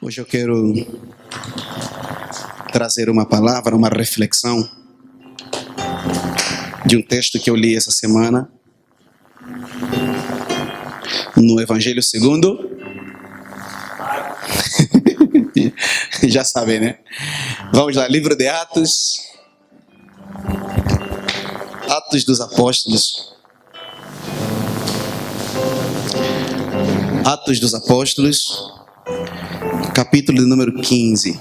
Hoje eu quero trazer uma palavra, uma reflexão de um texto que eu li essa semana no Evangelho segundo. Já sabem, né? Vamos lá, livro de Atos. Atos dos Apóstolos. Atos dos Apóstolos, capítulo de número 15.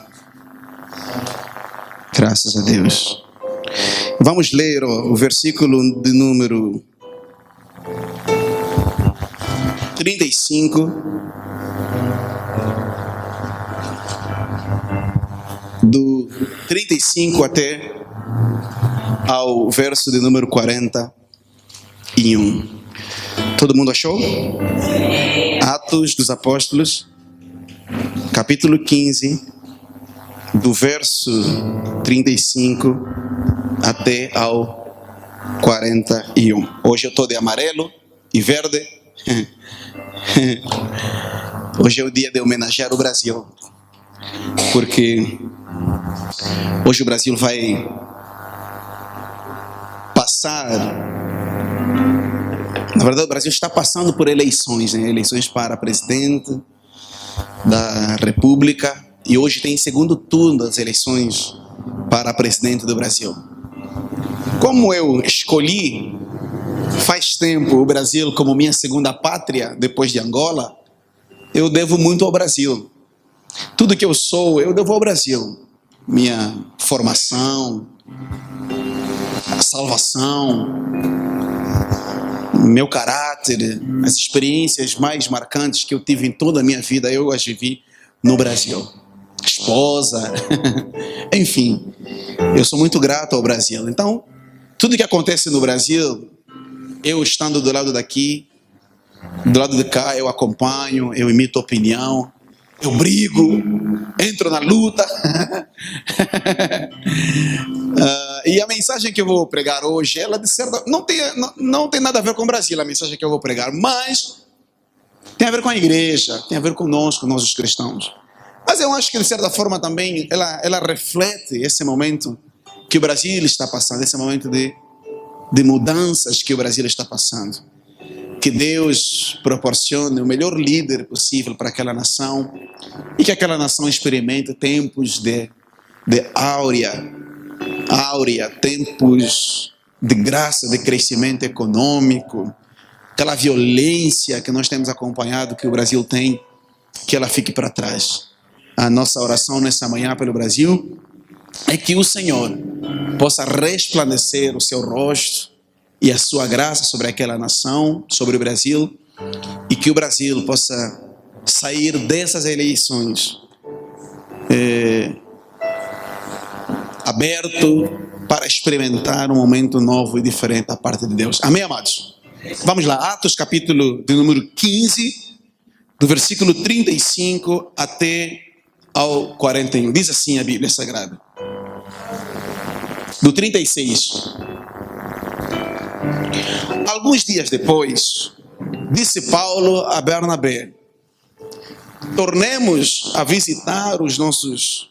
Graças a Deus. Vamos ler o versículo de número 35. Do 35 até ao verso de número 41. Todo mundo achou? Atos dos Apóstolos, capítulo 15, do verso 35 até ao 41. Hoje eu estou de amarelo e verde. Hoje é o dia de homenagear o Brasil, porque hoje o Brasil vai passar. Na verdade, o Brasil está passando por eleições, né? Eleições para presidente da República, e hoje tem segundo turno das eleições para presidente do Brasil. Como eu escolhi faz tempo o Brasil como minha segunda pátria depois de Angola, eu devo muito ao Brasil. Tudo que eu sou, eu devo ao Brasil. Minha formação, a salvação, meu caráter, as experiências mais marcantes que eu tive em toda a minha vida, eu as vivi no Brasil. Esposa, enfim, eu sou muito grato ao Brasil. Então, tudo que acontece no Brasil, eu estando do lado daqui, do lado de cá, eu acompanho, eu emito opinião, eu brigo, entro na luta. E a mensagem que eu vou pregar hoje, ela de certa, não tem nada a ver com o Brasil, a mensagem que eu vou pregar, mas tem a ver com a igreja, tem a ver conosco, nós os cristãos. Mas eu acho que de certa forma também ela reflete esse momento que o Brasil está passando, esse momento de mudanças que o Brasil está passando. Que Deus proporcione o melhor líder possível para aquela nação e que aquela nação experimente tempos de áurea, tempos de graça, de crescimento econômico, aquela violência que nós temos acompanhado que o Brasil tem, que ela fique para trás. A nossa oração nessa manhã pelo Brasil é que o Senhor possa resplandecer o seu rosto e a sua graça sobre aquela nação, sobre o Brasil, e que o Brasil possa sair dessas eleições aberto para experimentar um momento novo e diferente da parte de Deus. Amém, amados? Vamos lá, Atos capítulo de número 15, do versículo 35 até ao 41. Diz assim a Bíblia Sagrada. Do 36. Alguns dias depois, disse Paulo a Bernabé: tornemos a visitar os nossos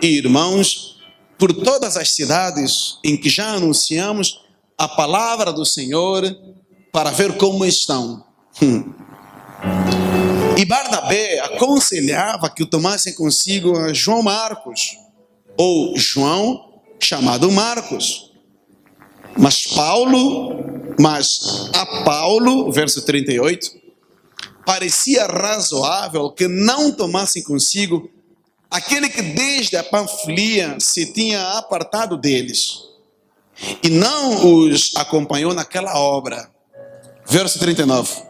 irmãos por todas as cidades em que já anunciamos a palavra do Senhor, para ver como estão. E Barnabé aconselhava que o tomassem consigo a João Marcos, ou João, chamado Marcos. Mas a Paulo, verso 38, parecia razoável que não tomassem consigo aquele que desde a Panfilia se tinha apartado deles e não os acompanhou naquela obra. Verso 39.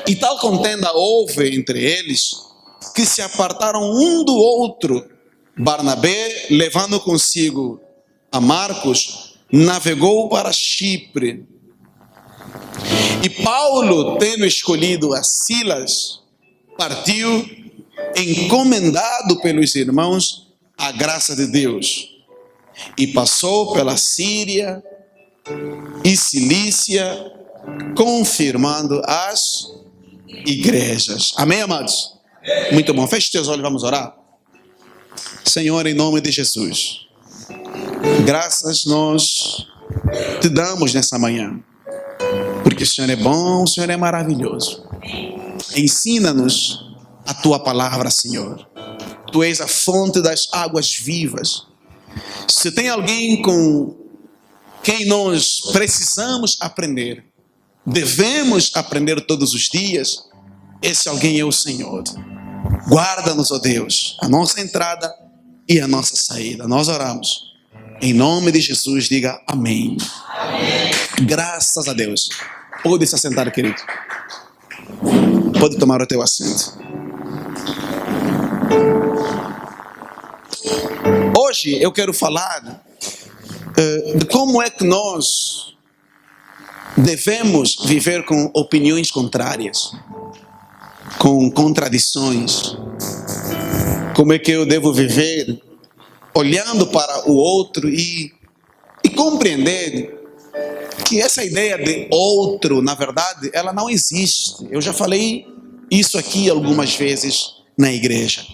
E tal contenda houve entre eles, que se apartaram um do outro. Barnabé, levando consigo a Marcos, navegou para Chipre. E Paulo, tendo escolhido a Silas, partiu, encomendado pelos irmãos à graça de Deus, e passou pela Síria e Cilícia, confirmando as igrejas. Amém, amados? Muito bom. Feche teus olhos, vamos orar. Senhor, em nome de Jesus, graças nós te damos nessa manhã, porque o Senhor é bom, o Senhor é maravilhoso. Ensina-nos a tua palavra, Senhor. Tu és a fonte das águas vivas. Se tem alguém com quem nós precisamos aprender, devemos aprender todos os dias, esse alguém é o Senhor. Guarda-nos, ó Deus, a nossa entrada e a nossa saída. Nós oramos em nome de Jesus, diga amém. Amém. Graças a Deus. Pode se assentar, querido. Pode tomar o teu assento. Hoje eu quero falar de como é que nós devemos viver com opiniões contrárias, com contradições. Como é que eu devo viver olhando para o outro e compreender que essa ideia de outro, na verdade, ela não existe. Eu já falei isso aqui algumas vezes na igreja.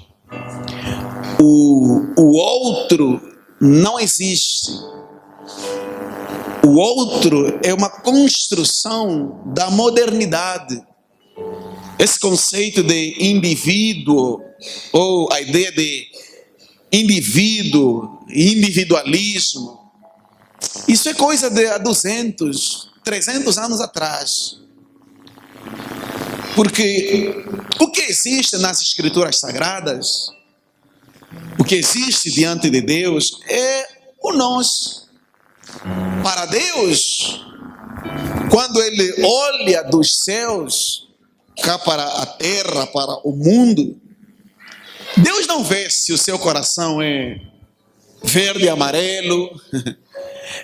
O outro não existe. O outro é uma construção da modernidade. Esse conceito de indivíduo, ou a ideia de indivíduo, individualismo, isso é coisa de há 200, 300 anos atrás. Porque o que existe nas Escrituras Sagradas, o que existe diante de Deus é o nós. Para Deus, quando Ele olha dos céus cá para a terra, para o mundo, Deus não vê se o seu coração é verde e amarelo.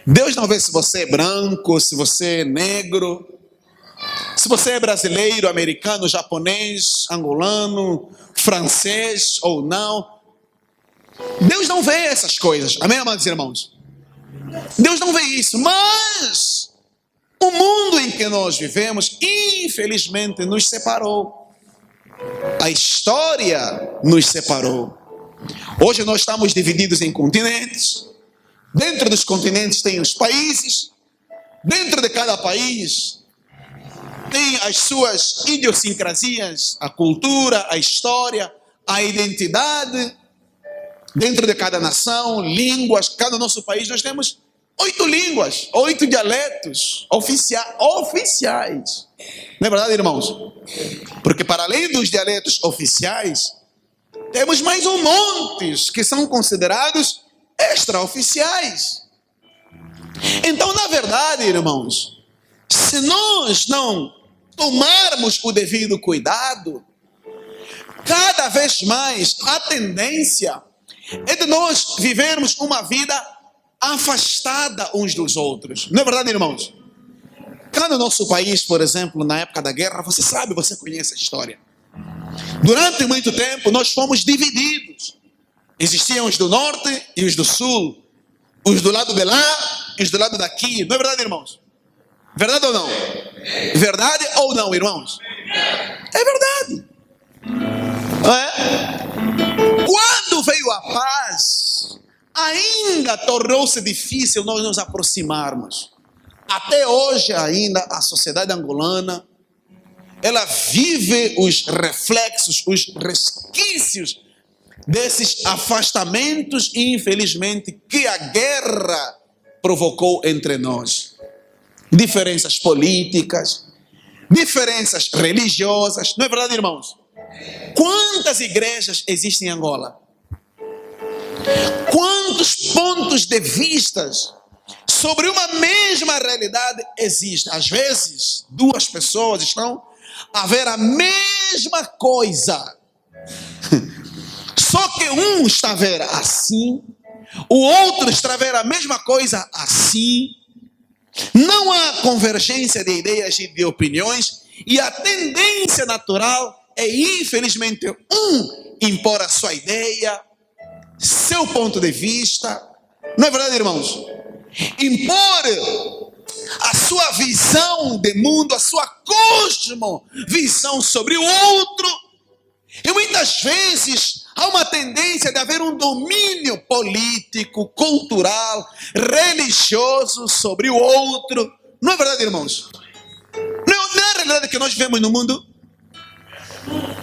Deus não vê se você é branco, se você é negro, se você é brasileiro, americano, japonês, angolano, francês ou não. Deus não vê essas coisas. Amém, amados irmãos? Deus não vê isso, mas o mundo em que nós vivemos, infelizmente, nos separou. A história nos separou. Hoje nós estamos divididos em continentes. Dentro dos continentes tem os países. Dentro de cada país tem as suas idiosincrasias, a cultura, a história, a identidade. Dentro de cada nação, línguas, cada nosso país, nós temos 8 línguas, 8 dialetos oficiais. Não é verdade, irmãos? Porque para além dos dialetos oficiais, temos mais um monte que são considerados extraoficiais. Então, na verdade, irmãos, se nós não tomarmos o devido cuidado, cada vez mais a tendência é de nós vivermos uma vida afastada uns dos outros. Não é verdade, irmãos? Cá no nosso país, por exemplo, na época da guerra, você sabe, você conhece a história. Durante muito tempo, nós fomos divididos. Existiam os do norte e os do sul. Os do lado de lá e os do lado daqui. Não é verdade, irmãos? Verdade ou não? Verdade ou não, irmãos? É verdade. Não é? Quando veio a paz, ainda tornou-se difícil nós nos aproximarmos. Até hoje ainda a sociedade angolana, ela vive os reflexos, os resquícios desses afastamentos, infelizmente, que a guerra provocou entre nós. Diferenças políticas, diferenças religiosas, não é verdade, irmãos? Quantas igrejas existem em Angola? Quantos pontos de vista sobre uma mesma realidade existem? Às vezes, 2 pessoas estão a ver a mesma coisa. Só que um está a ver assim, o outro está a ver a mesma coisa assim. Não há convergência de ideias e de opiniões, e a tendência natural é, infelizmente, impor a sua ideia, seu ponto de vista. Não é verdade, irmãos? Impor a sua visão de mundo, a sua cosmovisão sobre o outro. E muitas vezes há uma tendência de haver um domínio político, cultural, religioso sobre o outro. Não é verdade, irmãos? Não é a realidade que nós vivemos no mundo?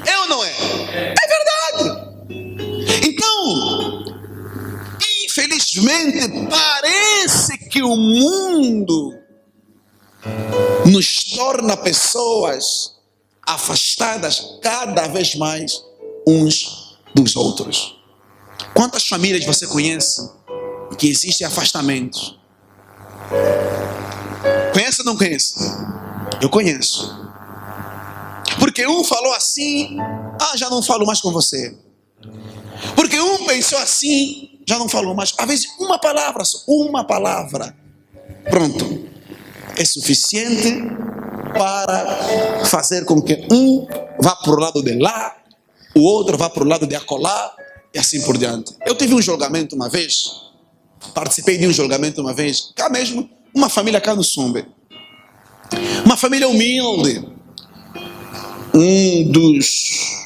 É ou não é? É verdade. Então, infelizmente, parece que o mundo nos torna pessoas afastadas cada vez mais uns dos outros. Quantas famílias você conhece que existem afastamentos? Conhece ou não conhece? Eu conheço. Porque um falou assim, já não falo mais com você. Porque um pensou assim, já não falou mais. Às vezes uma palavra, pronto, é suficiente para fazer com que um vá para o lado de lá, o outro vá para o lado de acolá, e assim por diante. Eu tive um julgamento uma vez, participei de um julgamento uma vez, cá mesmo, uma família cá no Sumbe. Uma família humilde. Um dos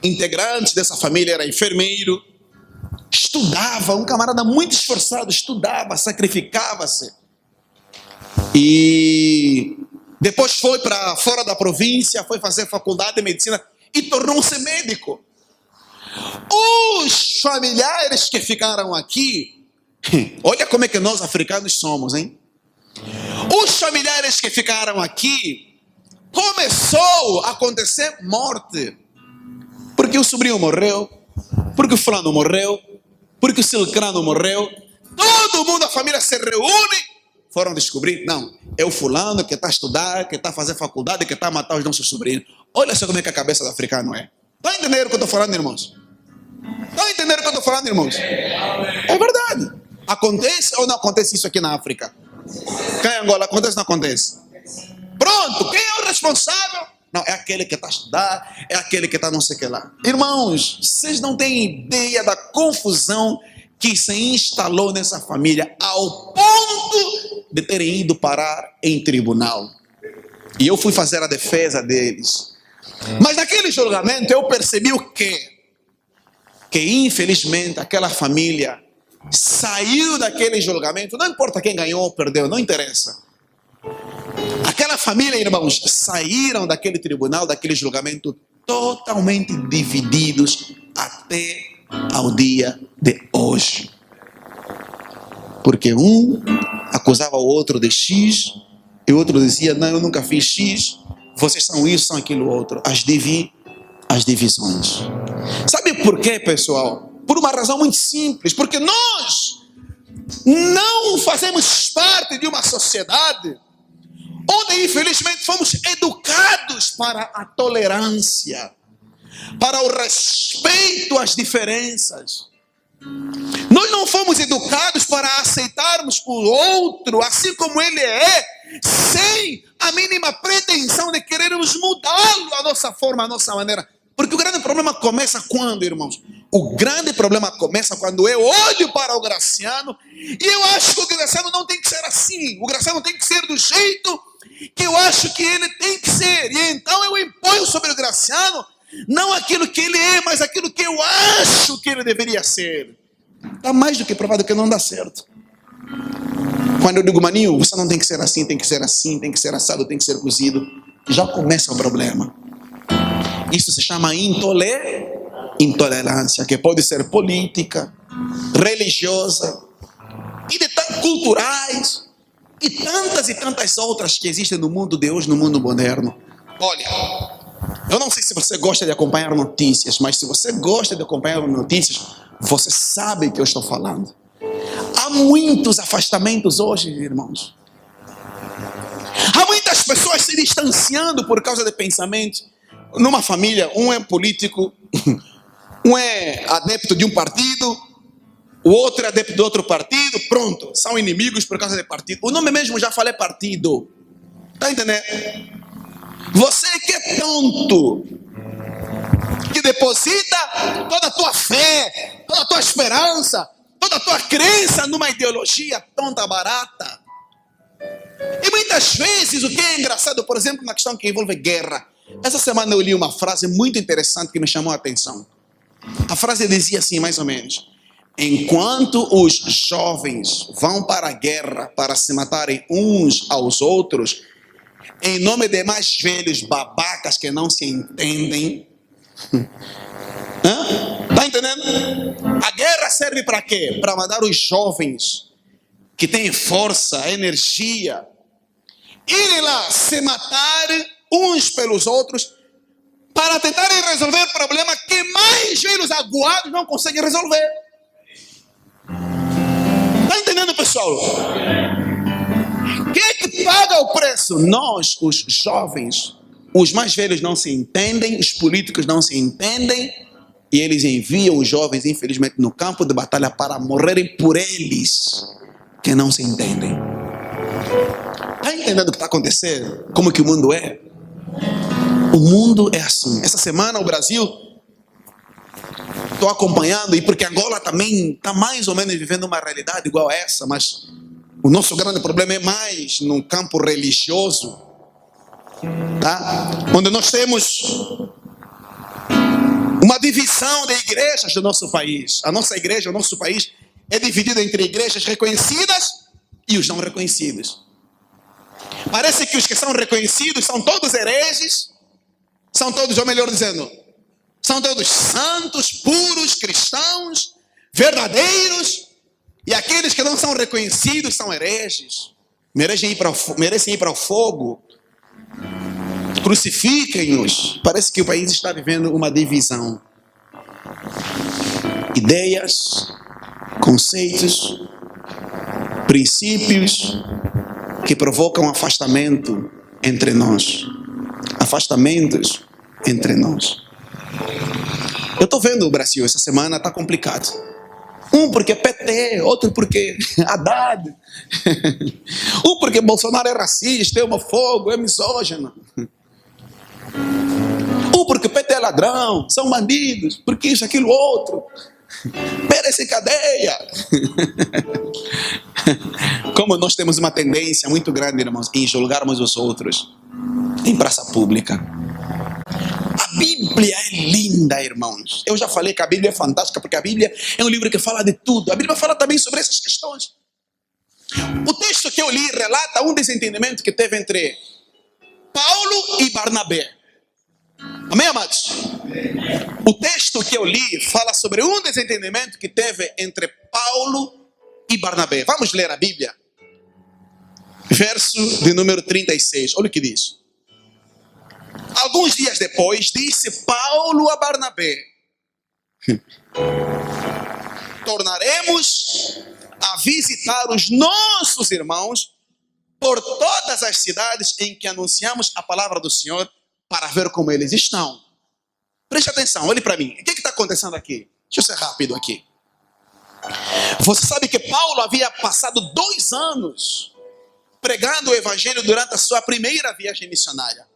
integrantes dessa família era enfermeiro, estudava, um camarada muito esforçado, estudava, sacrificava-se. E depois foi para fora da província, foi fazer faculdade de medicina e tornou-se médico. Os familiares que ficaram aqui, olha como é que nós africanos somos, hein? Os familiares que ficaram aqui, começou a acontecer morte. Porque o sobrinho morreu, porque o fulano morreu, porque o silcrano morreu. Todo mundo, a família se reúne, foram descobrir, não, é o fulano que está a estudar, que está a fazer faculdade, que está a matar os nossos sobrinhos. Olha só como é que a cabeça do africano é. Estão a entender o que eu estou falando, irmãos? Estão a entender o que eu estou falando, irmãos? É verdade. Acontece ou não acontece isso aqui na África? Cá em Angola, acontece ou não acontece? Pronto, quem é o responsável? Não, é aquele que está a estudar, é aquele que está não sei o que lá. Irmãos, vocês não têm ideia da confusão que se instalou nessa família ao ponto de terem ido parar em tribunal. E eu fui fazer a defesa deles. Mas naquele julgamento eu percebi o quê? Que infelizmente aquela família saiu daquele julgamento, não importa quem ganhou ou perdeu, não interessa. Aquela família, irmãos, saíram daquele tribunal, daquele julgamento, totalmente divididos até ao dia de hoje. Porque um acusava o outro de X, e o outro dizia, não, eu nunca fiz X, vocês são isso, são aquilo outro. As divisões. Sabe por quê, pessoal? Por uma razão muito simples, porque nós não fazemos parte de uma sociedade onde infelizmente fomos educados para a tolerância, para o respeito às diferenças. Nós não fomos educados para aceitarmos o outro assim como ele é, sem a mínima pretensão de querermos mudá-lo, a nossa forma, a nossa maneira. Porque o grande problema começa quando, irmãos? O grande problema começa quando eu olho para o Graciano e eu acho que o Graciano não tem que ser assim. O Graciano tem que ser do jeito que eu acho que ele tem que ser. E então eu imponho sobre o Graciano não aquilo que ele é, mas aquilo que eu acho que ele deveria ser. Está mais do que provado que não dá certo. Quando eu digo, maninho, você não tem que ser assim, tem que ser assim, tem que ser assado, tem que ser cozido, já começa o problema. Isso se chama intolerância, que pode ser política, religiosa, e culturais, e tantas outras que existem no mundo de hoje, no mundo moderno. Olha, eu não sei se você gosta de acompanhar notícias, mas se você gosta de acompanhar notícias, você sabe o que eu estou falando. Há muitos afastamentos hoje, irmãos. Há muitas pessoas se distanciando por causa de pensamentos. Numa família, um é político, um é adepto de um partido, o outro é adepto de outro partido, pronto, são inimigos por causa de partido. O nome mesmo já falei partido. Está entendendo? Você que é tonto, que deposita toda a tua fé, toda a tua esperança, toda a tua crença numa ideologia tonta, barata. E muitas vezes o que é engraçado, por exemplo, na questão que envolve guerra, Essa semana eu li uma frase muito interessante que me chamou a atenção. A frase dizia assim, mais ou menos: enquanto os jovens vão para a guerra para se matarem uns aos outros, em nome de mais velhos babacas que não se entendem. Está entendendo? A guerra serve para quê? Para mandar os jovens que têm força, energia, irem lá se matar uns pelos outros para tentarem resolver problema que mais velhos aguados não conseguem resolver. Está entendendo, pessoal? Quem é que paga o preço? Nós, os jovens. Os mais velhos não se entendem, os políticos não se entendem, e eles enviam os jovens, infelizmente, no campo de batalha para morrerem por eles, que não se entendem. Está entendendo o que está acontecendo? Como que o mundo é? O mundo é assim. Essa semana o Brasil, estou acompanhando, e porque Angola também está mais ou menos vivendo uma realidade igual a essa, mas o nosso grande problema é mais no campo religioso, tá? Onde nós temos uma divisão de igrejas do nosso país. A nossa igreja, o nosso país é dividido entre igrejas reconhecidas e os não reconhecidos. Parece que os que são reconhecidos são todos hereges, são todos, ou melhor dizendo, são todos santos, puros, cristãos, verdadeiros, e aqueles que não são reconhecidos são hereges, merecem ir para o fogo, crucifiquem-nos. Parece que o país está vivendo uma divisão. Ideias, conceitos, princípios que provocam afastamento entre nós. Afastamentos entre nós. Eu estou vendo o Brasil essa semana, está complicado. Um porque PT, outro porque Haddad. Um porque Bolsonaro é racista, é homofóbico, é misógino. Um porque PT é ladrão, são bandidos, porque isso, aquilo, outro. Merece em cadeia. Como nós temos uma tendência muito grande, irmãos, em julgarmos os outros em praça pública. A Bíblia é linda, irmãos. Eu já falei que a Bíblia é fantástica, porque a Bíblia é um livro que fala de tudo. A Bíblia fala também sobre essas questões. O texto que eu li relata um desentendimento que teve entre Paulo e Barnabé. Amém, amados? O texto que eu li fala sobre um desentendimento que teve entre Paulo e Barnabé. Vamos ler a Bíblia. Verso de número 36. Olha o que diz. Alguns dias depois, disse Paulo a Barnabé: tornaremos a visitar os nossos irmãos por todas as cidades em que anunciamos a palavra do Senhor, para ver como eles estão. Preste atenção, olhe para mim. O que está acontecendo aqui? Deixa eu ser rápido aqui. Você sabe que Paulo havia passado 2 anos pregando o evangelho durante a sua primeira viagem missionária.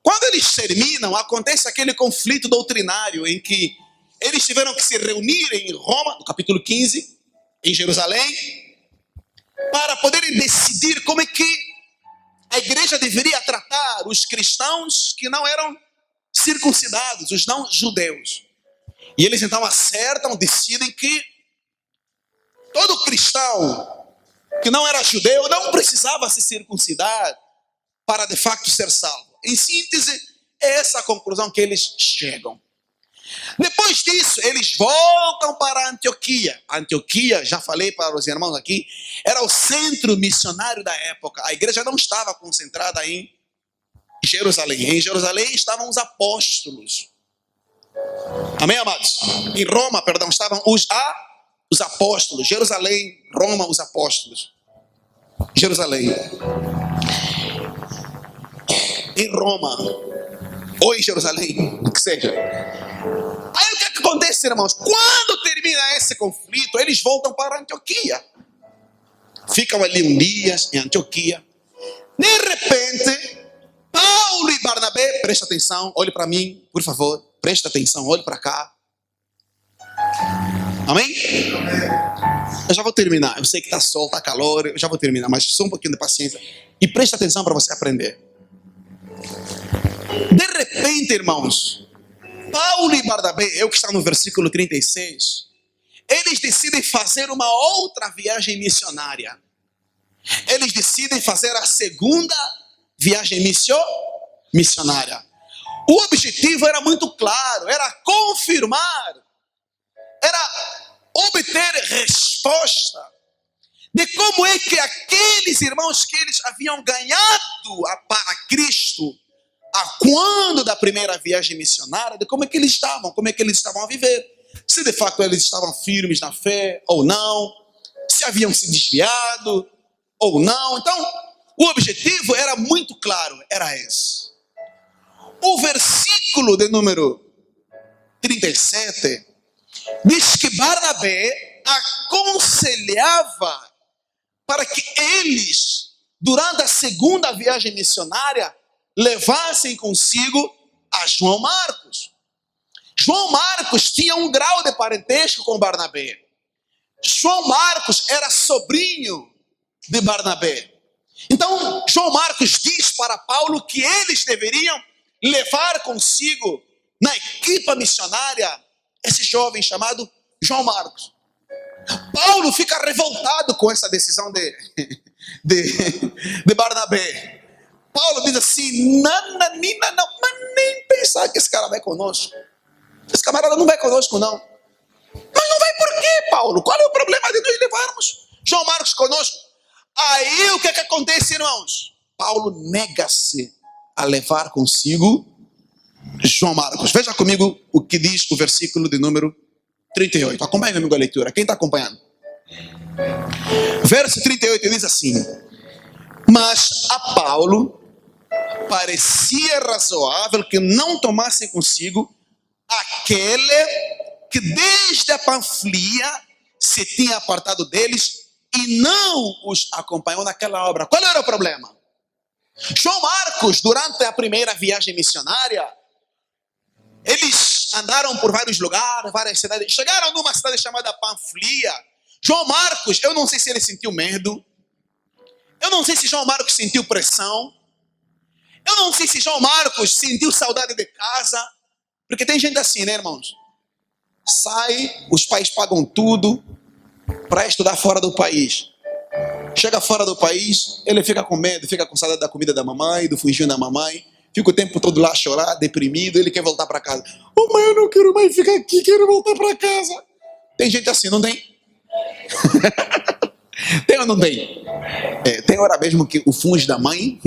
Quando eles terminam, acontece aquele conflito doutrinário em que eles tiveram que se reunir em Roma, no capítulo 15, em Jerusalém, para poderem decidir como é que a igreja deveria tratar os cristãos que não eram circuncidados, os não judeus. E eles então acertam, decidem que todo cristão que não era judeu não precisava se circuncidar para de facto ser salvo. Em síntese, é essa a conclusão que eles chegam. Depois disso, eles voltam para Antioquia. Antioquia, já falei para os irmãos aqui, era o centro missionário da época. A igreja não estava concentrada em Jerusalém. Em Jerusalém estavam os apóstolos. Amém, amados? Em Roma, perdão, estavam os apóstolos. Jerusalém, Roma, os apóstolos. Jerusalém. Em Roma, ou em Jerusalém, o que seja. Aí o que acontece, irmãos? Quando termina esse conflito, eles voltam para Antioquia. Ficam ali um dia em Antioquia. De repente, Paulo e Barnabé, presta atenção, olhe para mim, por favor. Presta atenção, olhe para cá. Amém? Eu já vou terminar. Eu sei que está sol, está calor, eu já vou terminar, mas só um pouquinho de paciência. E presta atenção para você aprender. De repente, irmãos, Paulo e Barnabé, que está no versículo 36, eles decidem fazer uma outra viagem missionária. Eles decidem fazer a segunda viagem missionária. O objetivo era muito claro, era confirmar, era obter resposta de como é que aqueles irmãos que eles haviam ganhado para Cristo, a quando da primeira viagem missionária, de como é que eles estavam a viver. Se de fato eles estavam firmes na fé ou não, se haviam se desviado ou não. Então, o objetivo era muito claro, era esse. O versículo de número 37 diz que Barnabé aconselhava para que eles, durante a segunda viagem missionária, levassem consigo a João Marcos. João Marcos tinha um grau de parentesco com Barnabé. João Marcos era sobrinho de Barnabé. Então, João Marcos diz para Paulo que eles deveriam levar consigo, na equipa missionária, esse jovem chamado João Marcos. Paulo fica revoltado com essa decisão de Barnabé. Paulo diz assim: não, mas nem pensar que esse cara vai conosco. Esse camarada não vai conosco, não. Mas não vai por quê, Paulo? Qual é o problema de nós levarmos João Marcos conosco? Aí o que acontece, irmãos? Paulo nega-se a levar consigo João Marcos. Veja comigo o que diz o versículo de número 38. Acompanhe comigo a leitura. Quem está acompanhando? Verso 38 diz assim: mas a Paulo parecia razoável que não tomassem consigo aquele que desde a Panfilia se tinha apartado deles e não os acompanhou naquela obra. Qual era o problema? João Marcos, durante a primeira viagem missionária, eles andaram por vários lugares, várias cidades, chegaram numa cidade chamada Panfilia. João Marcos, eu não sei se ele sentiu medo, eu não sei se João Marcos sentiu pressão, eu não sei se João Marcos sentiu saudade de casa, porque tem gente assim, né, irmãos? Sai, os pais pagam tudo para estudar fora do país. Chega fora do país, ele fica com medo, fica com saudade da comida da mamãe, do funginho da mamãe, fica o tempo todo lá a chorar, deprimido, ele quer voltar para casa. Oh, mãe, eu não quero mais ficar aqui, quero voltar para casa. Tem gente assim, não tem? Tem ou não tem? Tem hora mesmo que o fungo da mãe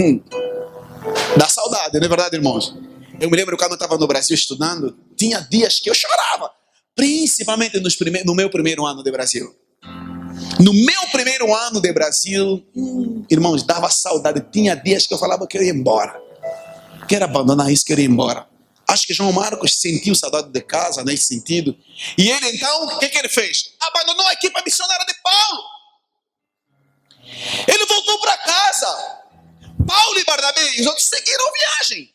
dá saudade, não é verdade, irmãos? Eu me lembro quando eu estava no Brasil estudando, tinha dias que eu chorava, principalmente no meu primeiro ano de Brasil. No meu primeiro ano de Brasil, irmãos, dava saudade. Tinha dias que eu falava que eu ia embora, quero abandonar isso, quero ir embora. Acho que João Marcos sentiu saudade de casa nesse sentido. E ele então, o que ele fez? Abandonou a equipe missionária de Paulo. Ele voltou para casa. Paulo e Barnabé e os outros seguiram a viagem.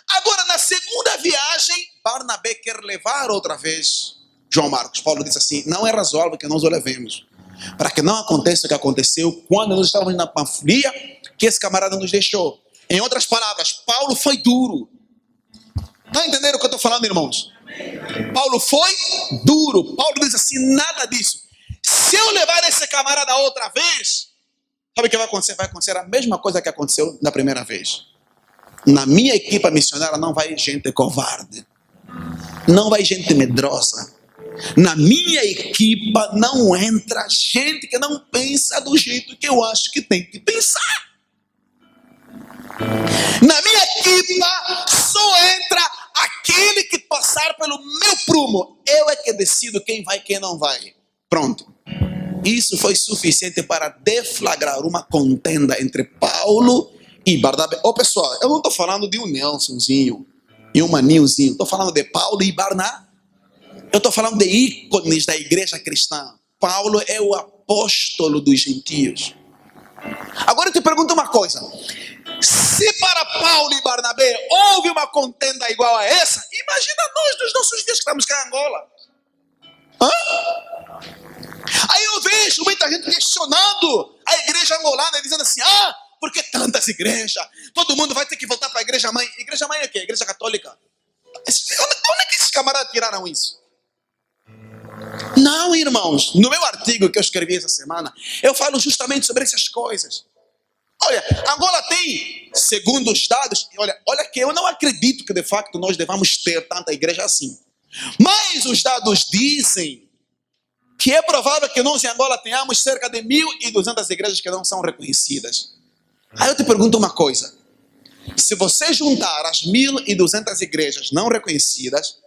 Agora, na segunda viagem, Barnabé quer levar outra vez João Marcos. Paulo disse assim: não é razoável que nós o levemos, para que não aconteça o que aconteceu quando nós estávamos na Panfilia, que esse camarada nos deixou. Em outras palavras, Paulo foi duro. Está entendendo o que eu estou falando, irmãos? Paulo foi duro. Paulo diz assim: nada disso. Se eu levar esse camarada outra vez, sabe o que vai acontecer? Vai acontecer a mesma coisa que aconteceu na primeira vez. Na minha equipa missionária não vai gente covarde, não vai gente medrosa. Na minha equipa não entra gente que não pensa do jeito que eu acho que tem que pensar. Na minha equipa só entra aquele que passar pelo meu prumo. Eu é que decido quem vai e quem não vai. Pronto. Isso foi suficiente para deflagrar uma contenda entre Paulo e Barnabé. Pessoal, eu não estou falando de um Nelsonzinho e um Manilzinho. Estou falando de Paulo e Barnabé. Eu estou falando de ícones da igreja cristã. Paulo é o apóstolo dos gentios. Agora eu te pergunto uma coisa. Se para Paulo e Barnabé houve uma contenda igual a essa, imagina nós dos nossos dias que estamos cá em Angola. Aí eu vejo muita gente questionando a igreja angolana, dizendo assim: por que tantas igrejas? Todo mundo vai ter que voltar para a igreja mãe. Igreja mãe é o quê? Igreja católica. Onde é que esses camaradas tiraram isso? Não, irmãos. No meu artigo que eu escrevi essa semana, eu falo justamente sobre essas coisas. Olha, Angola tem, segundo os dados, olha que eu não acredito que de facto nós devamos ter tanta igreja assim. Mas os dados dizem que é provável que nós em Angola tenhamos cerca de 1.200 igrejas que não são reconhecidas. Aí eu te pergunto uma coisa. Se você juntar as 1.200 igrejas não reconhecidas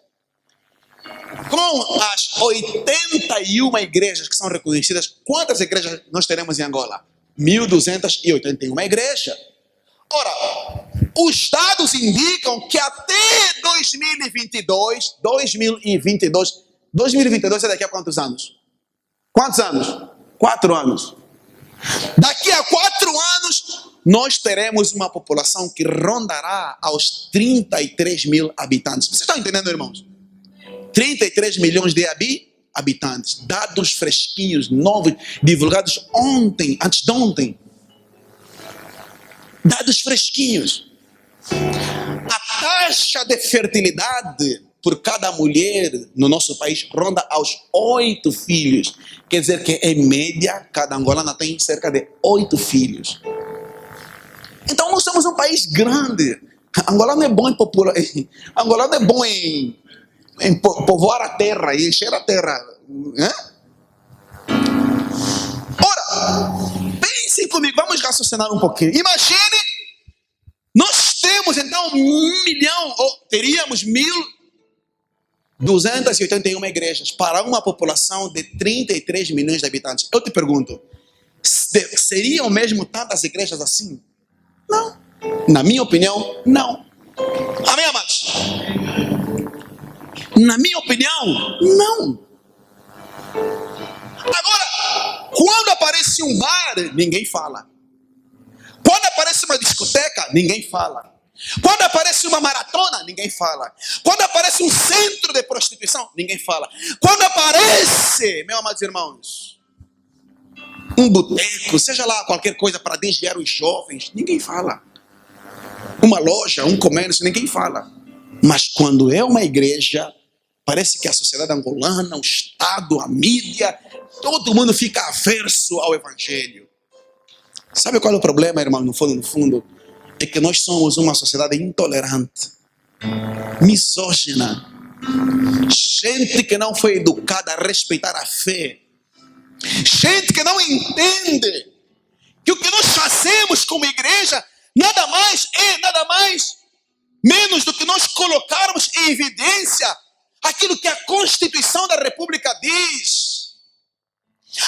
com as 81 igrejas que são reconhecidas, quantas igrejas nós teremos em Angola? 1.281 igrejas. Ora, os dados indicam que até 2022 é daqui a quantos anos? Quantos anos? 4 anos. Daqui a 4 anos, nós teremos uma população que rondará aos 33 mil habitantes. Vocês estão entendendo, irmãos? 33 milhões de habitantes. Dados fresquinhos, novos, divulgados ontem, antes de ontem. Dados fresquinhos. A taxa de fertilidade por cada mulher no nosso país ronda aos 8 filhos. Quer dizer que, em média, cada angolana tem cerca de 8 filhos. Então, nós somos um país grande. Angola não é bom em popular. Angola não é bom em povoar a terra e encher a terra. Ora, pensem comigo, vamos raciocinar um pouquinho. Imagine, nós temos então 1 milhão, ou teríamos 1.281 igrejas para uma população de 33 milhões de habitantes. Eu te pergunto, seriam mesmo tantas igrejas assim? Não. Na minha opinião, não. Amém, amados? Na minha opinião, não. Agora, quando aparece um bar, ninguém fala. Quando aparece uma discoteca, ninguém fala. Quando aparece uma maratona, ninguém fala. Quando aparece um centro de prostituição, ninguém fala. Quando aparece, meus amados irmãos, um boteco, seja lá qualquer coisa para desviar os jovens, ninguém fala. Uma loja, um comércio, ninguém fala. Mas quando é uma igreja, parece que a sociedade angolana, o Estado, a mídia, todo mundo fica averso ao Evangelho. Sabe qual é o problema, irmão? No fundo, é que nós somos uma sociedade intolerante, misógina, gente que não foi educada a respeitar a fé, gente que não entende que o que nós fazemos como igreja nada mais menos do que nós colocarmos em evidência aquilo que a Constituição da República diz,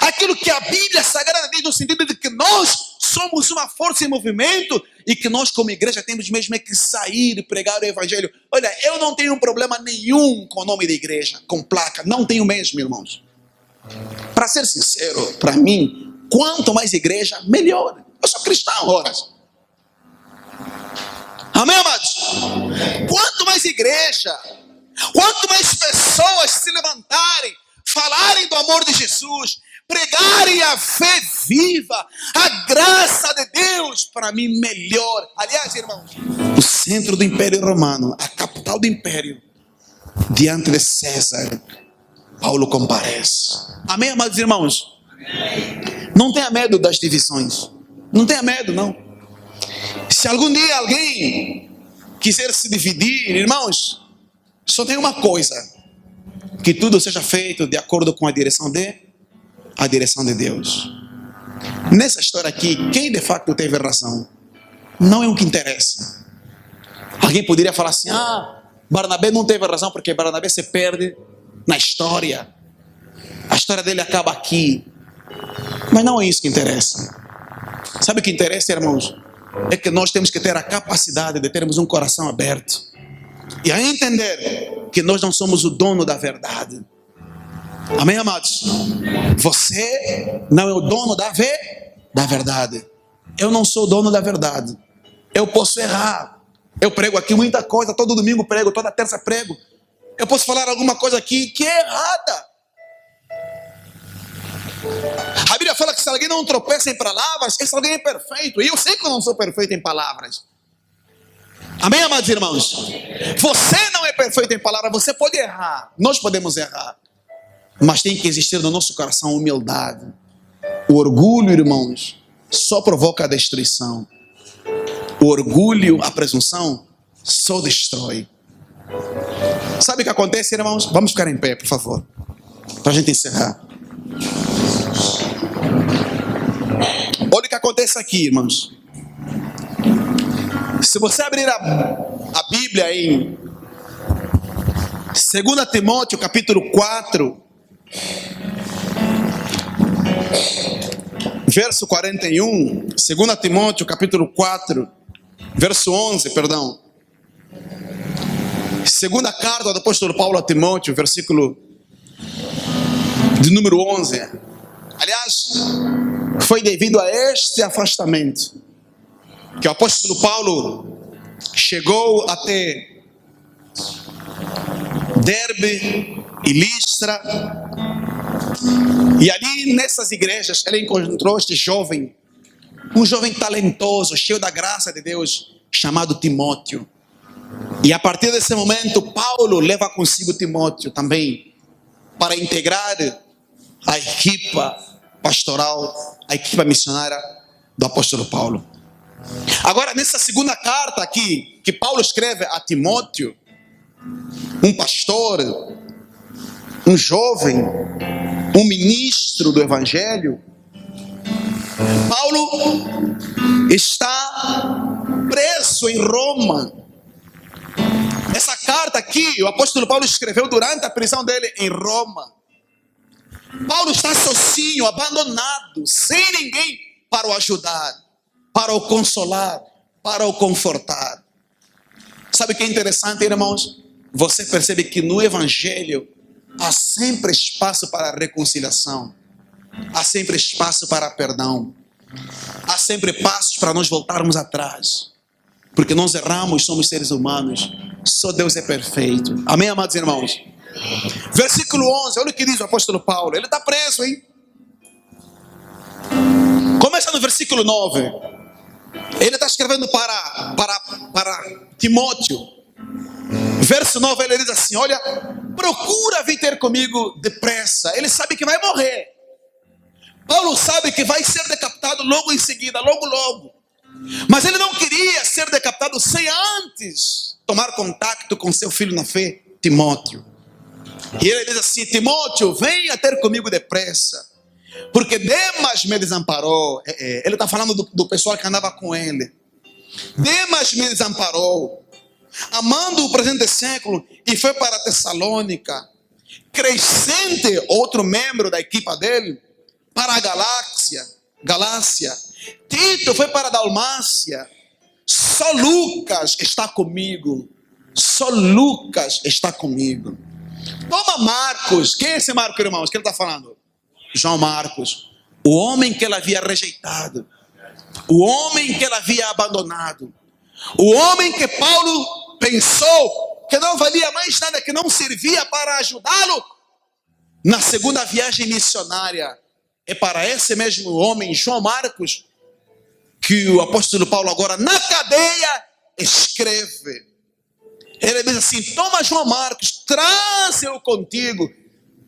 aquilo que a Bíblia Sagrada diz, no sentido de que nós somos uma força em movimento e que nós como igreja temos mesmo que sair e pregar o Evangelho. Olha, eu não tenho problema nenhum com o nome da igreja, com placa, não tenho mesmo, irmãos. Para ser sincero, para mim, quanto mais igreja, melhor. Eu sou cristão, horas. Amém, amados? Quanto mais igreja, quanto mais pessoas se levantarem, falarem do amor de Jesus, pregarem a fé viva, a graça de Deus, para mim melhor. Aliás, irmãos, o centro do Império Romano, a capital do Império, diante de César, Paulo comparece. Amém, amados irmãos? Não tenha medo das divisões. Não tenha medo, não. Se algum dia alguém quiser se dividir, irmãos, só tem uma coisa: que tudo seja feito de acordo com a direção de Deus. Nessa história aqui, quem de facto teve razão não é o que interessa. Alguém poderia falar assim: Barnabé não teve razão porque Barnabé se perde na história, a história dele acaba aqui. Mas não é isso que interessa. Sabe o que interessa, irmãos? É que nós temos que ter a capacidade de termos um coração aberto e a entender que nós não somos o dono da verdade. Amém, amados? Você não é o dono da verdade. Eu não sou o dono da verdade. Eu posso errar. Eu prego aqui muita coisa, todo domingo prego, toda terça prego. Eu posso falar alguma coisa aqui que é errada. A Bíblia fala que se alguém não tropeça em palavras, esse alguém é perfeito. E eu sei que eu não sou perfeito em palavras. Amém, amados irmãos? Você não é perfeito em palavras, você pode errar. Nós podemos errar. Mas tem que existir no nosso coração humildade. O orgulho, irmãos, só provoca a destruição. O orgulho, a presunção, só destrói. Sabe o que acontece, irmãos? Vamos ficar em pé, por favor, para a gente encerrar. Olha o que acontece aqui, irmãos. Se você abrir a Bíblia em 2 Timóteo capítulo 4, verso 41, 2 Timóteo capítulo 4, verso 11, perdão. Segunda carta do apóstolo Paulo a Timóteo, versículo de número 11. Aliás, foi devido a este afastamento que o apóstolo Paulo chegou até Derbe e Listra. E ali nessas igrejas ele encontrou este jovem, um jovem talentoso, cheio da graça de Deus, chamado Timóteo. E a partir desse momento, Paulo leva consigo Timóteo também para integrar a equipe pastoral, a equipe missionária do apóstolo Paulo. Agora, nessa segunda carta aqui, que Paulo escreve a Timóteo, um pastor, um jovem, um ministro do Evangelho, Paulo está preso em Roma. Essa carta aqui, o apóstolo Paulo escreveu durante a prisão dele em Roma. Paulo está sozinho, abandonado, sem ninguém para o ajudar, para o consolar, para o confortar. Sabe o que é interessante, irmãos? Você percebe que no Evangelho há sempre espaço para reconciliação, há sempre espaço para perdão, há sempre passos para nós voltarmos atrás, porque nós erramos, somos seres humanos, só Deus é perfeito. Amém, amados irmãos? Versículo 11, olha o que diz o apóstolo Paulo. Ele está preso, hein? Começa no versículo 9. Ele está escrevendo para Timóteo. Verso 9, ele diz assim: olha, procura vir ter comigo depressa. Ele sabe que vai morrer. Paulo sabe que vai ser decapitado logo em seguida, logo. Mas ele não queria ser decapitado sem antes tomar contato com seu filho na fé, Timóteo. E ele diz assim: Timóteo, venha ter comigo depressa, porque Demas me desamparou. Ele está falando do pessoal que andava com ele. Demas me desamparou, amando o presente século, e foi para Tessalônica. Crescente, outro membro da equipa dele, para a Galácia. Tito foi para a Dalmácia. Só Lucas está comigo. Toma Marcos. Quem é esse Marcos, irmãos? Que ele está falando? João Marcos. O homem que ele havia rejeitado. O homem que ele havia abandonado. O homem que Paulo pensou que não valia mais nada, que não servia para ajudá-lo na segunda viagem missionária. É para esse mesmo homem, João Marcos, que o apóstolo Paulo agora na cadeia escreve. Ele diz assim: toma João Marcos, traz-o contigo.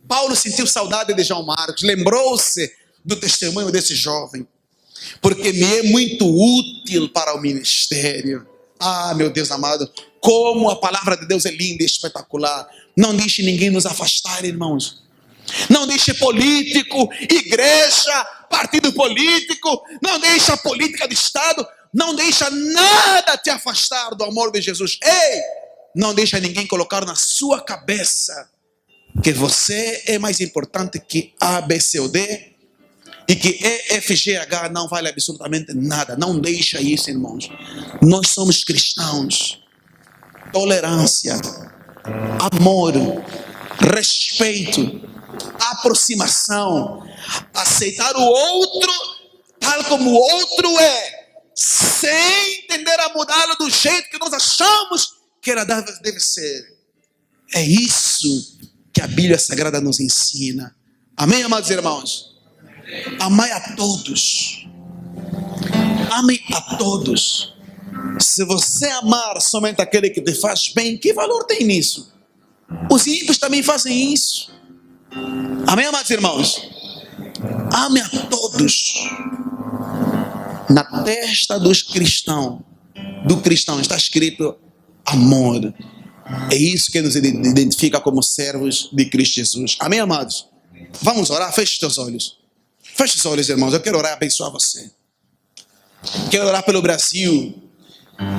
Paulo sentiu saudade de João Marcos, lembrou-se do testemunho desse jovem, porque me é muito útil para o ministério. Ah, meu Deus amado, como a palavra de Deus é linda e espetacular. Não deixe ninguém nos afastar, irmãos. Não deixe político, igreja, partido político, não deixe a política de Estado, não deixe nada te afastar do amor de Jesus. Ei, não deixe ninguém colocar na sua cabeça que você é mais importante que A, B, C ou D, e que E, F, G, H não vale absolutamente nada. Não deixa isso, irmãos. Nós somos cristãos. Tolerância, amor, respeito, aproximação, aceitar o outro tal como o outro é, sem tender a mudá-lo do jeito que nós achamos que ela deve ser. É isso que a Bíblia Sagrada nos ensina. Amém, amados irmãos? Amai a todos. Amem a todos. Se você amar somente aquele que te faz bem, que valor tem nisso? Os ímpios também fazem isso. Amém, amados irmãos? Ame a todos. Na testa do cristão está escrito amor. É isso que nos identifica como servos de Cristo Jesus. Amém, amados? Vamos orar? Feche os teus olhos. Feche os olhos, irmãos. Eu quero orar e abençoar você. Quero orar pelo Brasil.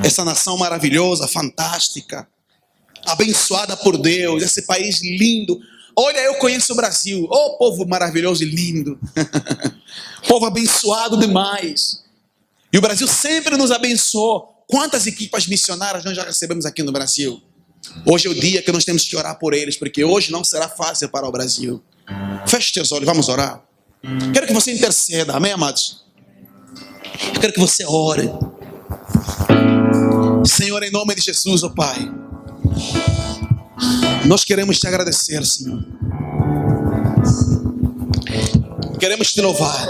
Essa nação maravilhosa, fantástica, abençoada por Deus. Esse país lindo. Olha, eu conheço o Brasil. Oh, povo maravilhoso e lindo. Povo abençoado demais. E o Brasil sempre nos abençoou. Quantas equipas missionárias nós já recebemos aqui no Brasil? Hoje é o dia que nós temos que orar por eles, porque hoje não será fácil para o Brasil. Feche teus olhos, vamos orar. Quero que você interceda, amém, amados? Eu quero que você ore. Senhor, em nome de Jesus, ó Pai, nós queremos te agradecer, Senhor. Queremos te louvar.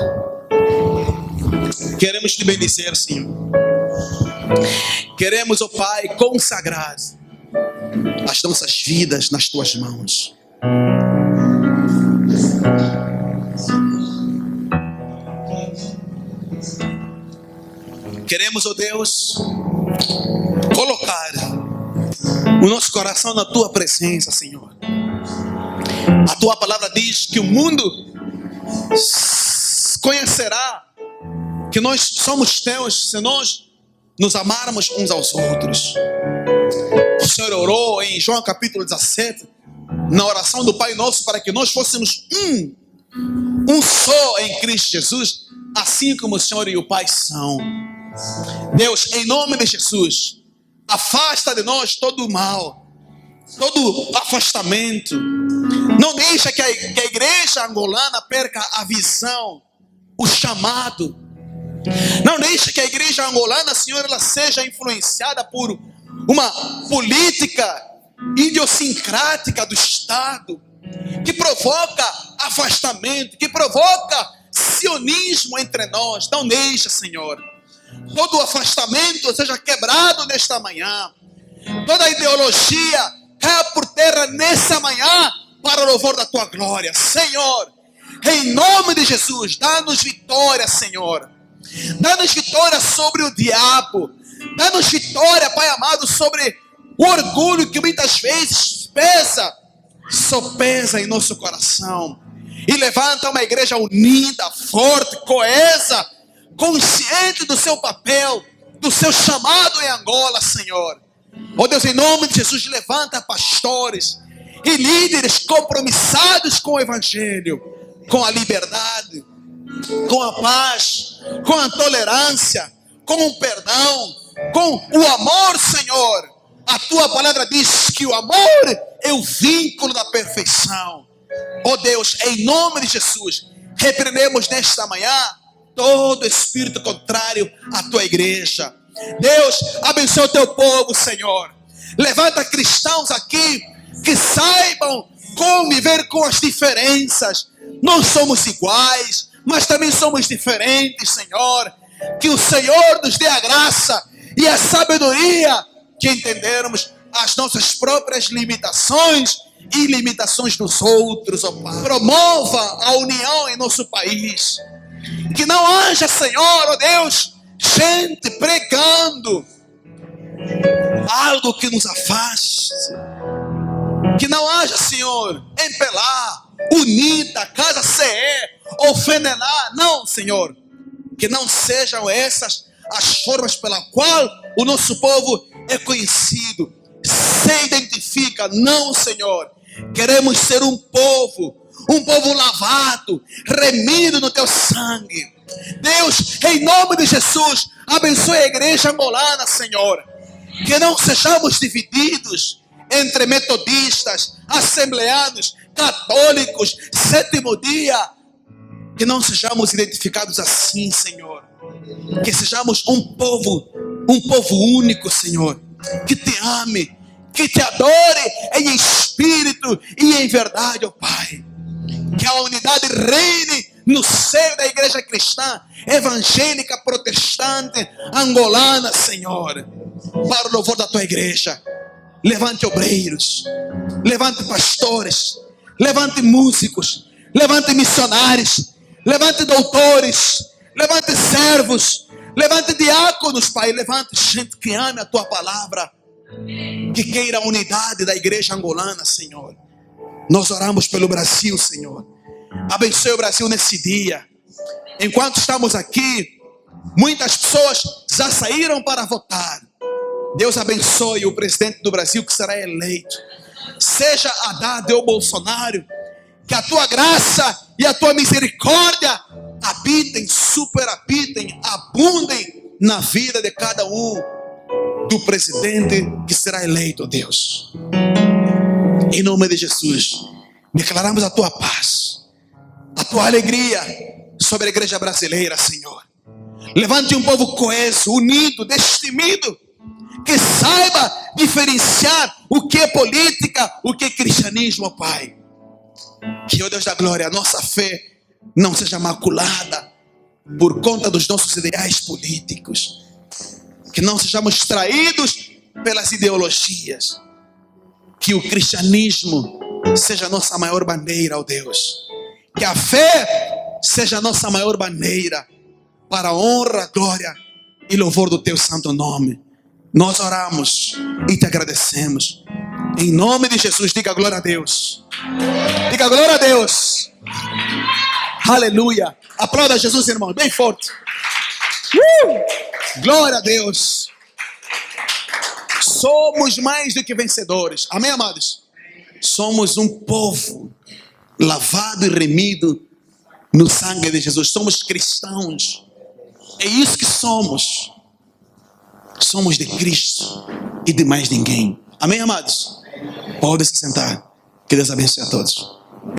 Queremos te bendizer, Senhor. Queremos, ó Pai, consagrar as nossas vidas nas tuas mãos. Queremos, ó Deus, colocar o nosso coração na tua presença, Senhor. A tua palavra diz que o mundo conhecerá que nós somos teus se nós nos amarmos uns aos outros. O Senhor orou em João capítulo 17, na oração do Pai Nosso, para que nós fôssemos um só em Cristo Jesus, assim como o Senhor e o Pai são. Deus, em nome de Jesus, afasta de nós todo o mal, todo afastamento. Não deixa que a igreja angolana perca a visão, o chamado. Não deixa que a igreja angolana, Senhor, ela seja influenciada por uma política idiosincrática do Estado, que provoca afastamento, que provoca sionismo entre nós. Não deixa, Senhor. Todo afastamento seja quebrado nesta manhã. Toda ideologia caia por terra nessa manhã, para o louvor da tua glória. Senhor, em nome de Jesus, dá-nos vitória, Senhor. Dá-nos vitória sobre o diabo. Dá-nos vitória, Pai amado, sobre o orgulho que muitas vezes sopesa em nosso coração. E levanta uma igreja unida, forte, coesa, consciente do seu papel, do seu chamado em Angola, Senhor. Oh Deus, em nome de Jesus, levanta pastores e líderes compromissados com o Evangelho, com a liberdade, com a paz, com a tolerância, com o perdão, com o amor, Senhor. A tua palavra diz que o amor é o vínculo da perfeição. Oh Deus, em nome de Jesus, repreendemos nesta manhã todo espírito contrário à tua igreja. Deus, abençoa o teu povo, Senhor. Levanta cristãos aqui que saibam conviver com as diferenças. Não somos iguais, mas também somos diferentes, Senhor. Que o Senhor nos dê a graça e a sabedoria de entendermos as nossas próprias limitações e limitações dos outros, ó Pai. Promova a união em nosso país. Que não haja, Senhor, ó Deus, gente pregando algo que nos afaste. Que não haja, Senhor, empelar, unida, casa CE, ou fenelar. Não, Senhor. Que não sejam essas as formas pela qual o nosso povo é conhecido, se identifica. Não, Senhor. Queremos ser um povo lavado, remido no teu sangue. Deus, em nome de Jesus, abençoe a igreja angolana, Senhor. Que não sejamos divididos entre metodistas, assembleanos, católicos, sétimo dia. Que não sejamos identificados assim, Senhor. Que sejamos um povo único, Senhor. Que te ame, que te adore em espírito e em verdade, ó Pai. Que a unidade reine no seio da igreja cristã, evangélica, protestante, angolana, Senhor, para o louvor da tua igreja. Levante obreiros, levante pastores, levante músicos, levante missionários, levante doutores, levante servos, levante diáconos, Pai, levante gente que ame a tua palavra, que queira a unidade da igreja angolana, Senhor. Nós oramos pelo Brasil, Senhor. Abençoe o Brasil nesse dia. Enquanto estamos aqui, muitas pessoas já saíram para votar. Deus abençoe o presidente do Brasil que será eleito. Seja Haddad ou Bolsonaro, que a tua graça e a tua misericórdia habitem, superhabitem, abundem na vida de cada um do presidente que será eleito, Deus. Em nome de Jesus, declaramos a tua paz, a tua alegria sobre a igreja brasileira, Senhor. Levante um povo coeso, unido, destemido, que saiba diferenciar o que é política, o que é cristianismo, Pai. Que, ó Deus da glória, a nossa fé não seja maculada por conta dos nossos ideais políticos. Que não sejamos traídos pelas ideologias. Que o cristianismo seja a nossa maior bandeira, ó Deus. Que a fé seja a nossa maior bandeira para a honra, glória e louvor do teu santo nome. Nós oramos e te agradecemos. Em nome de Jesus, diga glória a Deus. Diga glória a Deus. Aleluia. Aplauda Jesus, irmão, bem forte. Glória a Deus. Somos mais do que vencedores. Amém, amados? Somos um povo lavado e remido no sangue de Jesus. Somos cristãos. É isso que somos. Somos de Cristo e de mais ninguém. Amém, amados? Pode se sentar. Que Deus abençoe a todos.